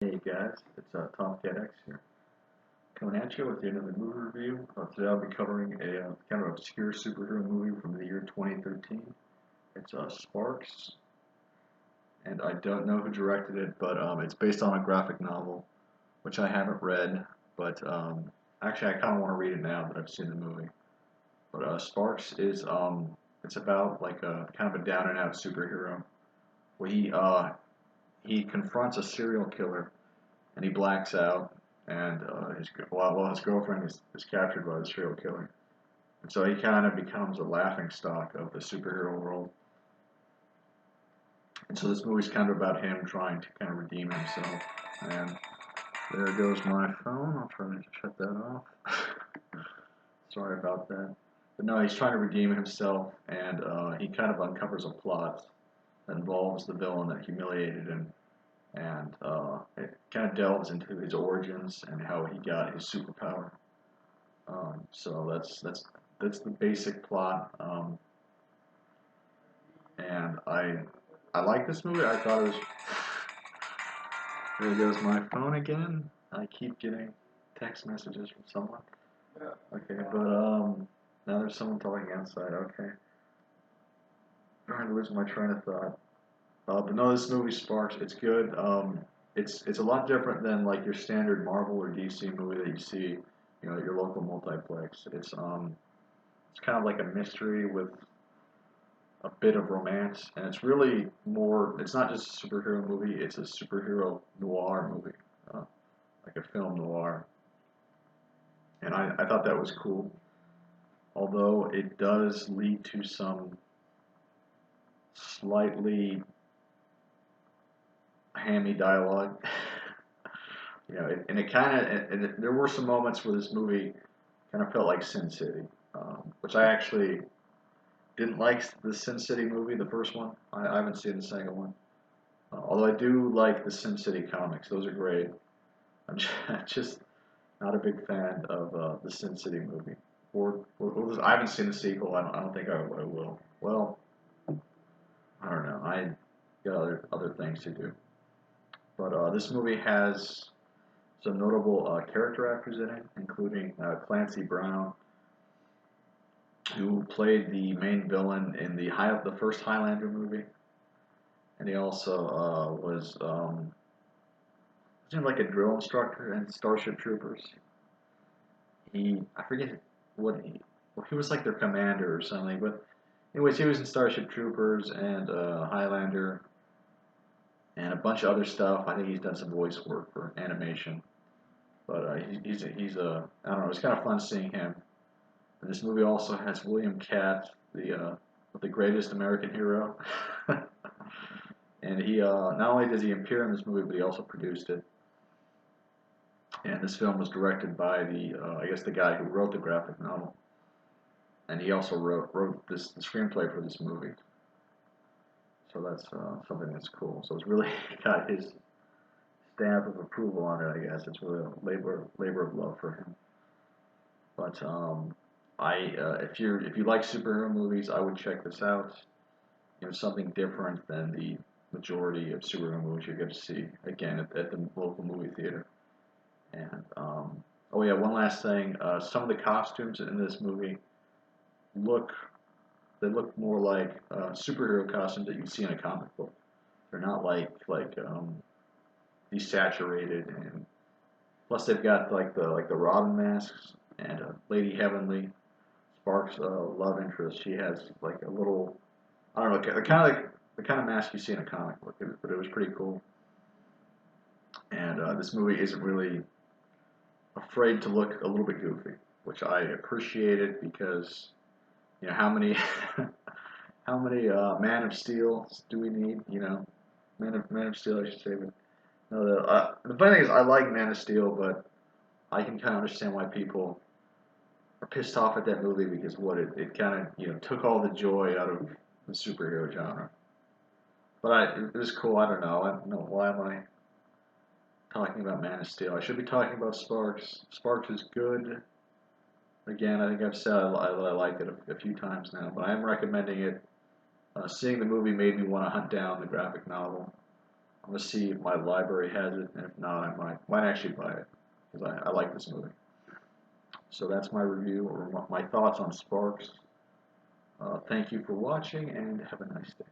Hey guys, it's Tomcat X here, coming at you with another movie review. Today I'll be covering a kind of obscure superhero movie from the year 2013. It's Sparks, and I don't know who directed it, but it's based on a graphic novel, which I haven't read, but actually I kind of want to read it now that I've seen the movie. But Sparks is it's about like a kind of a down and out superhero where he confronts a serial killer and he blacks out, and his girlfriend is captured by the serial killer, and so he kind of becomes a laughing stock of the superhero world. And so this movie's kind of about him trying to kind of redeem himself. And there goes my phone. I'll try to shut that off. Sorry about that. But no, he's trying to redeem himself, and he kind of uncovers a plot that involves the villain that humiliated him, and it kind of delves into his origins and how he got his superpower. So that's the basic plot. And I like this movie. I thought it was. There goes my phone again. I keep getting text messages from someone. Okay, but now there's someone talking outside. Okay, trying to lose my train of thought. But no, this movie Sparks. It's good. It's a lot different than like your standard Marvel or DC movie that you see, at your local multiplex. It's kind of like a mystery with a bit of romance, and it's really more. It's not just a superhero movie; it's a superhero noir movie, uh, like a film noir. And I thought that was cool, although it does lead to some slightly hammy dialogue. And it kind of, there were some moments where this movie kind of felt like Sin City, which I actually didn't like the Sin City movie, the first one. I haven't seen the second one. Although I do like the Sin City comics, those are great. I'm just not a big fan of the Sin City movie. I haven't seen the sequel. I don't think I will. Well, I don't know. I got other things to do. But this movie has some notable character actors in it, including Clancy Brown, who played the main villain in the first Highlander movie, and he also was like a drill instructor in Starship Troopers. I forget what well, he was like their commander or something, but anyways, he was in Starship Troopers and Highlander and a bunch of other stuff. I think he's done some voice work for animation, but I don't know. It's kind of fun seeing him. And this movie also has William Katt, the greatest American hero, and he not only does he appear in this movie, but he also produced it. And this film was directed by I guess the guy who wrote the graphic novel, and he also wrote the screenplay for this movie. So that's something that's cool. So it's really got his stamp of approval on it. I guess it's really a labor of love for him. But if you like superhero movies, I would check this out. Something different than the majority of superhero movies you're going to see again at the local movie theater. And oh yeah, one last thing. Some of the costumes in this movie look look more like superhero costumes that you'd see in a comic book. They're not like desaturated, and plus they've got like the Robin masks and Lady Heavenly, Sparks' love interest. She has like a little, I don't know, the kind of mask you see in a comic book. But it was pretty cool. And this movie isn't really afraid to look a little bit goofy, which I appreciated because how many how many Man of Steel do we need? Man of Steel, I should say. But no, the funny thing is, I like Man of Steel, but I can kind of understand why people are pissed off at that movie because it kind of took all the joy out of the superhero genre. But it was cool. I don't know why am I talking about Man of Steel. I should be talking about Sparks. Sparks is good. Again, I think I've said I liked it a few times now, but I am recommending it. Seeing the movie made me want to hunt down the graphic novel. I'm gonna see if my library has it, and if not, I might actually buy it because I like this movie. So that's my review or my thoughts on Sparks. Thank you for watching, and have a nice day.